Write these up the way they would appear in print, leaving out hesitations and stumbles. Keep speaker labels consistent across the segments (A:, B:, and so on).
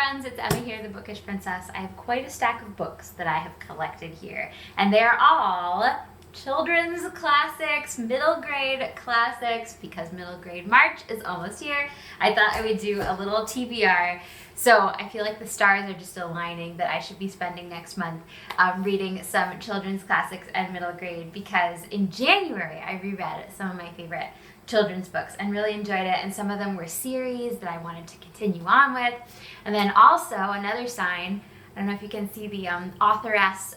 A: friends, it's Emma here, the Bookish Princess. I have quite a stack of books that I have collected here, and they're all children's classics, middle grade classics, because middle grade March is almost here. I thought I would do a little TBR. So I feel like the stars are just aligning that I should be spending next month reading some children's classics and middle grade, because in January I reread some of my favorite children's books and really enjoyed it, and some of them were series that I wanted to continue on with. And then also another sign, I don't know if you can see the authoress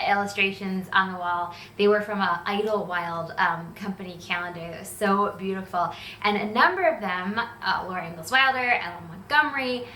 A: illustrations on the wall. They were from a Idlewild company calendar. It was so beautiful. And a number of them, Laura Ingalls Wilder, Ellen Montgomery,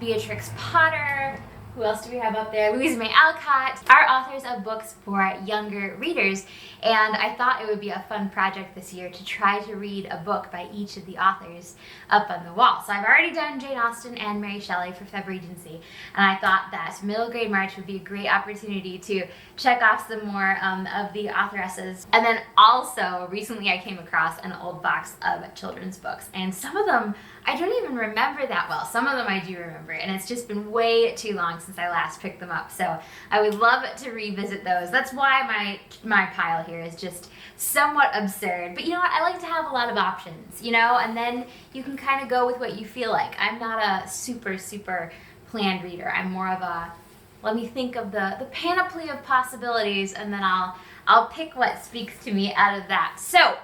A: Beatrix Potter, who else do we have up there? Louisa May Alcott, are authors of books for younger readers. And I thought it would be a fun project this year to try to read a book by each of the authors up on the wall. So I've already done Jane Austen and Mary Shelley for Feb Regency, and I thought that middle grade March would be a great opportunity to check off some more of the authoresses. And then also, recently I came across an old box of children's books, and some of them I don't even remember that well. Some of them I do remember, and it's just been way too long since I last picked them up. So I would love to revisit those. That's why my pile here is just somewhat absurd. But you know what? I like to have a lot of options, you know, and then you can kind of go with what you feel like. I'm not a super planned reader. I'm more of a, let me think of the panoply of possibilities, and then I'll pick what speaks to me out of that. So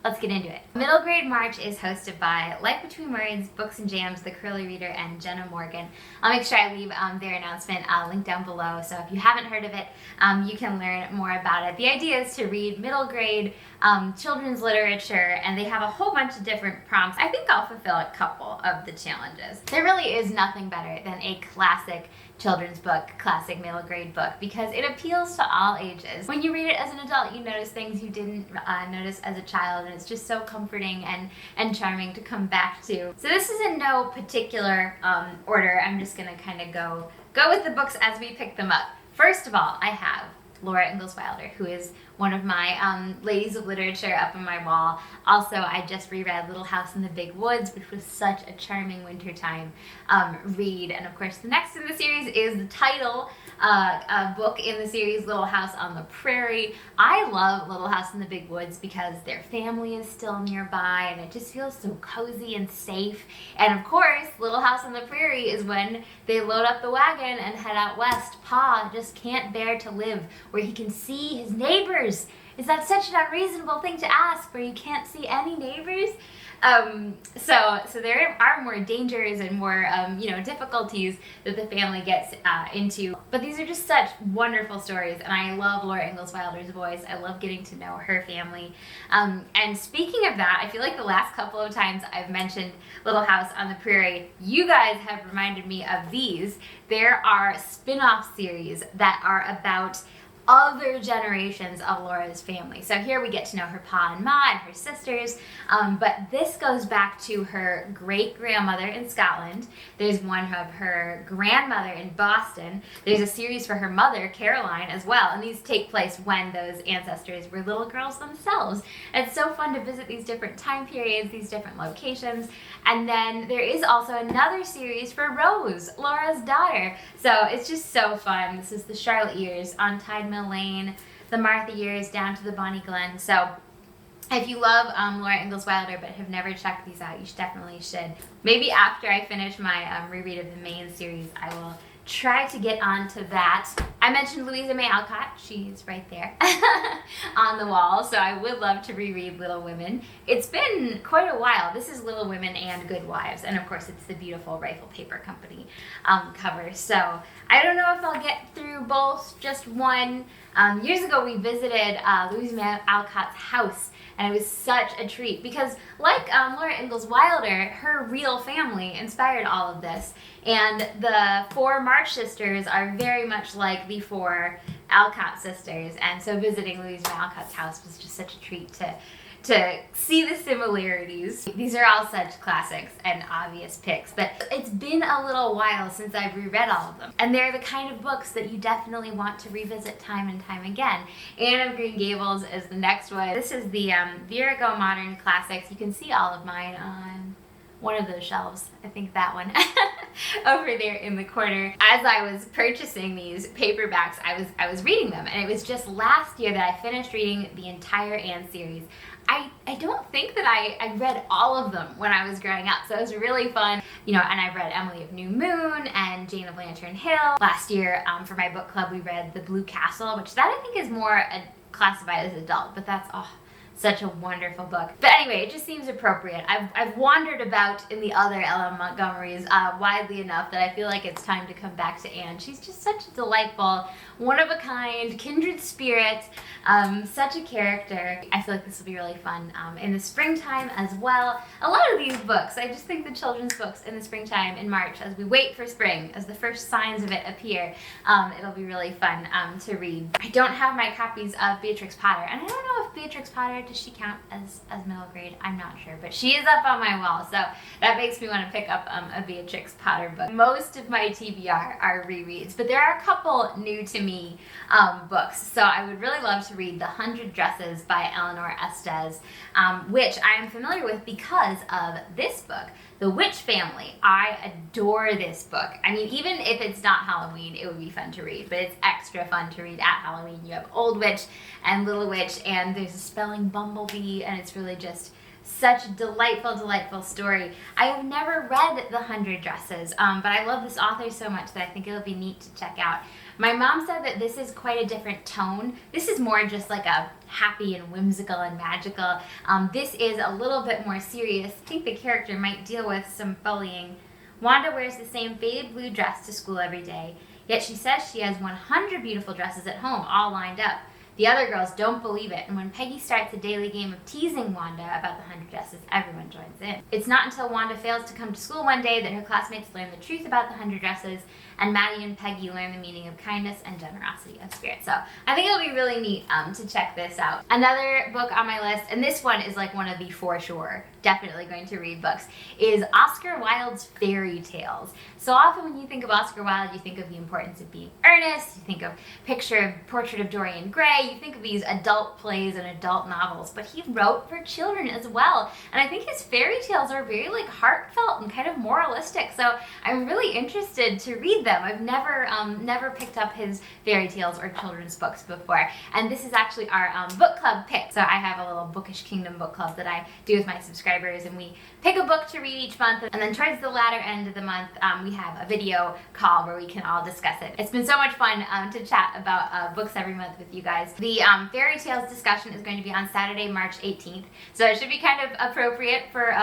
A: let's get into it. Middle Grade March is hosted by Life Between Words, Books and Jams, The Curly Reader, and Jenna Morgan. I'll make sure I leave their announcement linked down below, so if you haven't heard of it, you can learn more about it. The idea is to read middle grade children's literature, and they have a whole bunch of different prompts. I think I'll fulfill a couple of the challenges. There really is nothing better than a classic children's book, classic middle grade book, because it appeals to all ages. When you read it as an adult, you notice things you didn't notice as a child, and it's just so comforting and charming to come back to. So this is in no particular order. I'm just gonna kind of go with the books as we pick them up. First of all, I have Laura Ingalls Wilder, who is one of my ladies of literature up on my wall. Also, I just reread Little House in the Big Woods, which was such a charming wintertime read. And of course, the next in the series is the title book in the series, Little House on the Prairie. I love Little House in the Big Woods because their family is still nearby, and it just feels so cozy and safe. And of course, Little House on the Prairie is when they load up the wagon and head out west. Pa just can't bear to live where he can see his neighbors. Is that such an unreasonable thing to ask, where you can't see any neighbors? So there are more dangers and more difficulties that the family gets into. But these are just such wonderful stories, and I love Laura Ingalls Wilder's voice. I love getting to know her family. And speaking of that, I feel like the last couple of times I've mentioned Little House on the Prairie, you guys have reminded me of these. There are spin-off series that are about other generations of Laura's family. So here we get to know her pa and ma and her sisters, but this goes back to her great-grandmother in Scotland. There's one of her grandmother in Boston. There's a series for her mother, Caroline, as well, and these take place when those ancestors were little girls themselves. It's so fun to visit these different time periods, these different locations. And then there is also another series for Rose, Laura's daughter. So it's just so fun. This is the Charlotte years on Tide Mill Lane, the Martha years down to the Bonnie Glen. So if you love Laura Ingalls Wilder but have never checked these out, you definitely should. Maybe after I finish my reread of the main series, I will try to get onto that. I mentioned Louisa May Alcott. She's right there on the wall, so I would love to reread Little Women. It's been quite a while. This is Little Women and Good Wives, and of course it's the beautiful Rifle Paper Company cover. So I don't know if I'll get through both, just one. Years ago we visited Louisa May Alcott's house, and it was such a treat because, like Laura Ingalls Wilder, her real family inspired all of this. And the four March sisters are very much like the four Alcott sisters, and so visiting Louisa May Alcott's house was just such a treat to see the similarities. These are all such classics and obvious picks, but it's been a little while since I've reread all of them. And they're the kind of books that you definitely want to revisit time and time again. Anne of Green Gables is the next one. This is the Virago Modern Classics. You can see all of mine on one of those shelves. I think that one. over there in the corner. As I was purchasing these paperbacks, I was reading them, and it was just last year that I finished reading the entire Anne series. I don't think that I read all of them when I was growing up, so it was really fun. You know, and I read Emily of New Moon and Jane of Lantern Hill. Last year, for my book club, we read The Blue Castle, which that I think is more classified as adult, but that's such a wonderful book. But anyway, it just seems appropriate. I've wandered about in the other L.M. Montgomerys widely enough that I feel like it's time to come back to Anne. She's just such a delightful, one-of-a-kind, kindred spirit, such a character. I feel like this will be really fun in the springtime as well. A lot of these books, I just think the children's books in the springtime, in March, as we wait for spring, as the first signs of it appear, it'll be really fun to read. I don't have my copies of Beatrix Potter, and I don't know if Beatrix Potter, does she count as middle grade? I'm not sure, but she is up on my wall, so that makes me want to pick up a Beatrix Potter book. Most of my TBR are rereads, but there are a couple new to me books, so I would really love to read The 100 Dresses by Eleanor Estes, which I am familiar with because of this book, The Witch Family. I adore this book. I mean, even if it's not Halloween, it would be fun to read, but it's extra fun to read at Halloween. You have Old Witch and Little Witch, and there's a spelling bumblebee, and it's really just such a delightful, delightful story. I have never read The 100 Dresses, but I love this author so much that I think it'll be neat to check out. My mom said that this is quite a different tone. This is more just like a happy and whimsical and magical. This is a little bit more serious. I think the character might deal with some bullying. Wanda wears the same faded blue dress to school every day, yet she says she has 100 beautiful dresses at home, all lined up. The other girls don't believe it, and when Peggy starts a daily game of teasing Wanda about the 100 dresses, everyone joins in. It's not until Wanda fails to come to school one day that her classmates learn the truth about the 100 dresses, and Maddie and Peggy learn the meaning of kindness and generosity of spirit. So I think it'll be really neat to check this out. Another book on my list, and this one is like one of the for sure, definitely going to read books, is Oscar Wilde's Fairy Tales. So often when you think of Oscar Wilde, you think of the importance of being earnest, you think of Portrait of Dorian Gray, you think of these adult plays and adult novels, but he wrote for children as well. And I think his fairy tales are very like heartfelt and kind of moralistic. So I'm really interested to read them. I've never picked up his fairy tales or children's books before. And this is actually our book club pick. So I have a little Bookish Kingdom book club that I do with my subscribers, and we pick a book to read each month, and then towards the latter end of the month, we have a video call where we can all discuss it. It's been so much fun to chat about books every month with you guys. The fairy tales discussion is going to be on Saturday, March 18th, so it should be kind of appropriate for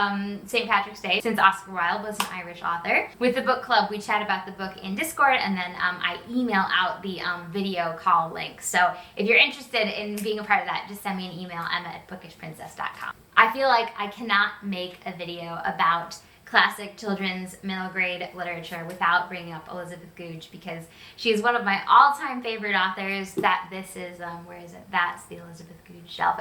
A: St. Patrick's Day, since Oscar Wilde was an Irish author. With the book club, we chat about the book in Discord, and then I email out the video call link. So if you're interested in being a part of that, just send me an email, emma@bookishprincess.com. I feel like I cannot make a video about classic children's middle grade literature without bringing up Elizabeth Gooch, because she is one of my all-time favorite authors. This is, where is it? That's the Elizabeth Gooch shelf.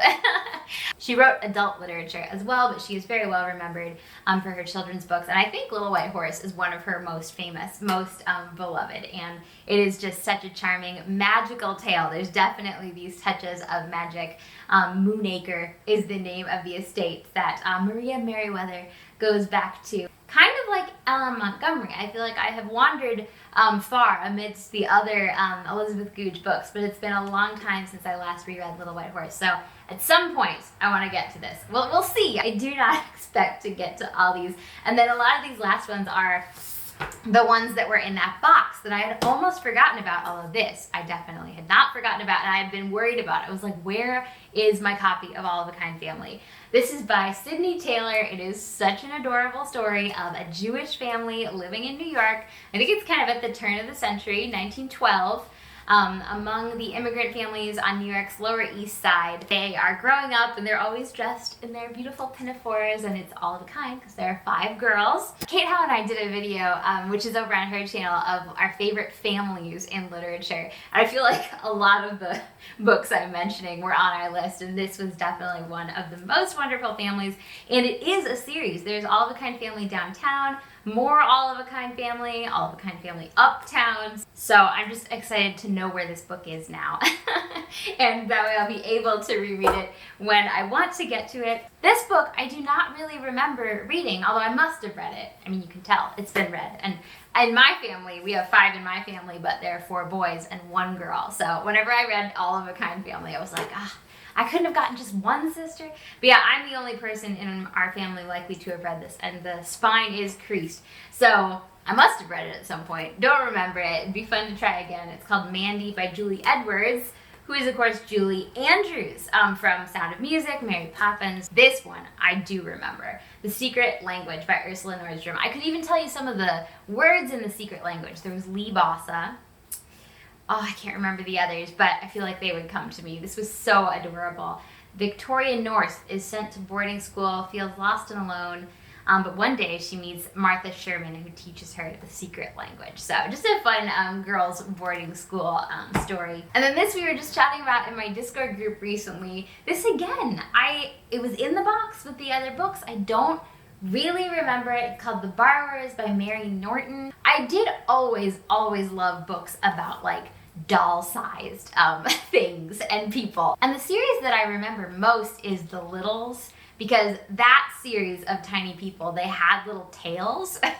A: She wrote adult literature as well, but she is very well remembered for her children's books. And I think Little White Horse is one of her most famous, most beloved. And it is just such a charming, magical tale. There's definitely these touches of magic. Moonacre is the name of the estate that Maria Merriweather goes back to. Kind of like L.M. Montgomery, I feel like I have wandered far amidst the other Elizabeth Gooch books, but it's been a long time since I last reread Little White Horse, so at some point I want to get to this. Well, we'll see. I do not expect to get to all these, and then a lot of these last ones are the ones that were in that box that I had almost forgotten about. All of this I definitely had not forgotten about, and I had been worried about. I was like, where is my copy of All of a Kind Family? This is by Sydney Taylor. It is such an adorable story of a Jewish family living in New York. I think it's kind of at the turn of the century, 1912. Among the immigrant families on New York's Lower East Side. They are growing up and they're always dressed in their beautiful pinafores, and it's all of a kind because there are 5 girls. Kate Howe and I did a video, which is over on her channel, of our favorite families in literature. And I feel like a lot of the books I'm mentioning were on our list, and this was definitely one of the most wonderful families. And it is a series. There's All of a Kind Family Downtown, more All of a Kind Family, All of a Kind Family Uptown. So I'm just excited to know where this book is now. And that way I'll be able to reread it when I want to get to it. This book I do not really remember reading, although I must have read it. I mean, you can tell it's been read. And in my family, we have 5 in my family, but there are 4 boys and 1 girl. So whenever I read All of a Kind Family, I was like, I couldn't have gotten just 1 sister. But yeah, I'm the only person in our family likely to have read this, and the spine is creased. So I must have read it at some point. Don't remember it. It'd be fun to try again. It's called Mandy by Julie Edwards, who is, of course, Julie Andrews from Sound of Music, Mary Poppins. This one I do remember. The Secret Language by Ursula Nordstrom. I could even tell you some of the words in The Secret Language. There was Liebasa. Oh, I can't remember the others, but I feel like they would come to me. This was so adorable. Victoria North is sent to boarding school, feels lost and alone, but one day she meets Martha Sherman, who teaches her the secret language. So just a fun girls' boarding school story. And then this we were just chatting about in my Discord group recently. This again, it was in the box with the other books. I don't really remember it. It's called The Borrowers by Mary Norton. I did always love books about like doll-sized things and people. And the series that I remember most is The Littles, because that series of tiny people, they had little tails. And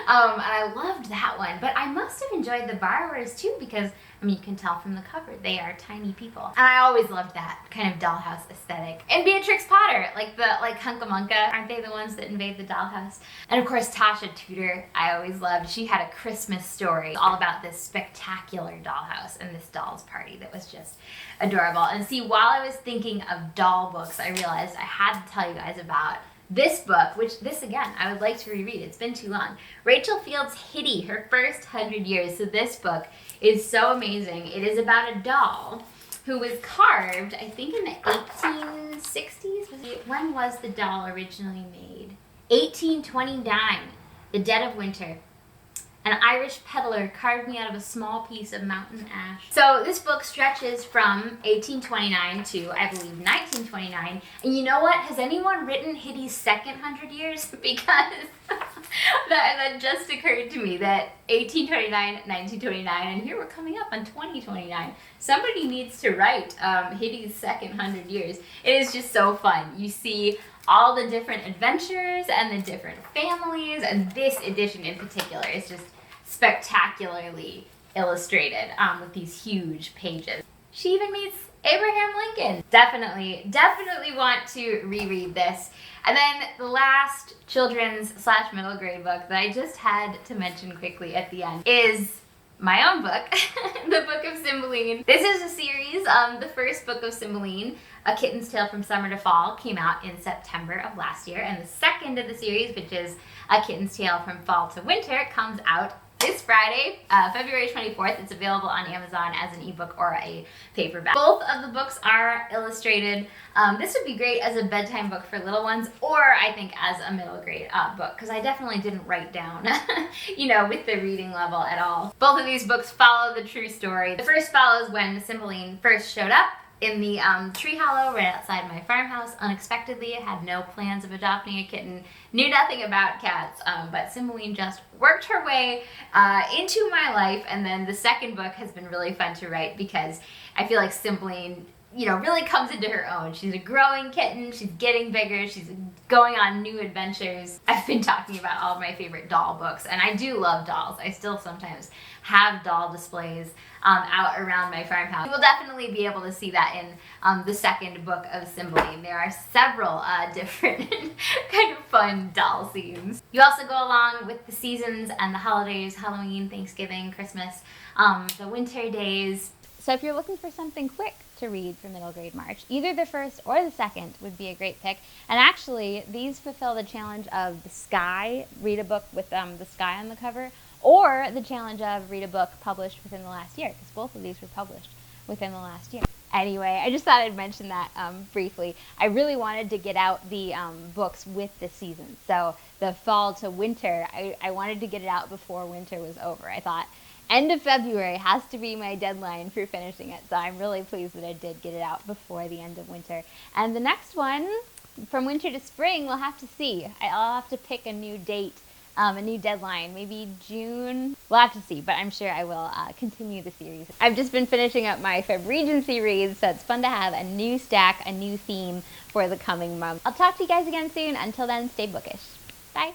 A: I loved that one. But I must have enjoyed The Borrowers too, because I mean, you can tell from the cover, they are tiny people. And I always loved that kind of dollhouse aesthetic. And Beatrix Potter, like Hunca Munca, aren't they the ones that invade the dollhouse? And of course, Tasha Tudor, I always loved. She had a Christmas story all about this spectacular dollhouse and this doll's party that was just adorable. And see, while I was thinking of doll books, I realized I had to tell you guys about this book, which this again, I would like to reread. It's been too long. Rachel Field's Hitty, Her First 100 Years. So this book is so amazing. It is about a doll who was carved, I think in the 1860s. When was the doll originally made? 1829, the dead of winter. An Irish peddler carved me out of a small piece of mountain ash. So this book stretches from 1829 to, I believe, 1929. And you know what? Has anyone written Hitty's second 100 years? Because that just occurred to me that 1829, 1929, and here we're coming up on 2029. Somebody needs to write Hitty's second 100 years. It is just so fun. You see all the different adventures and the different families, and this edition in particular is just spectacularly illustrated with these huge pages. She even meets Abraham Lincoln. Definitely want to reread this. And then the last children's / middle grade book that I just had to mention quickly at the end is my own book, the Book of Simone. This is a series. The first Book of Simone, A Kitten's Tale from Summer to Fall, came out in September of last year. And the second of the series, which is A Kitten's Tale from Fall to Winter, comes out this Friday, February 24th. It's available on Amazon as an ebook or a paperback. Both of the books are illustrated. This would be great as a bedtime book for little ones, or I think as a middle grade book, because I definitely didn't write down, with the reading level at all. Both of these books follow the true story. The first follows when Cymbeline first showed up in the tree hollow right outside my farmhouse unexpectedly. I had no plans of adopting a kitten, knew nothing about cats, but Cymbeline just worked her way into my life. And then the second book has been really fun to write because I feel like Cymbeline really comes into her own. She's a growing kitten, she's getting bigger, she's going on new adventures. I've been talking about all of my favorite doll books, and I do love dolls. I still sometimes have doll displays out around my farmhouse. You will definitely be able to see that in the second book of Cymbeline. There are several different kind of fun doll scenes. You also go along with the seasons and the holidays, Halloween, Thanksgiving, Christmas, the winter days. So if you're looking for something quick to read for middle grade March, either the first or the second would be a great pick. And actually, these fulfill the challenge of the sky, read a book with the sky on the cover, or the challenge of read a book published within the last year, because both of these were published within the last year. Anyway, I just thought I'd mention that briefly. I really wanted to get out the books with the season. So the fall to winter, I wanted to get it out before winter was over. I thought end of February has to be my deadline for finishing it. So I'm really pleased that I did get it out before the end of winter. And the next one, from winter to spring, we'll have to see. I'll have to pick a new date a new deadline, maybe June. We'll have to see, but I'm sure I will continue the series. I've just been finishing up my Feb Regency reads, so it's fun to have a new stack, a new theme for the coming month. I'll talk to you guys again soon. Until then, stay bookish. Bye.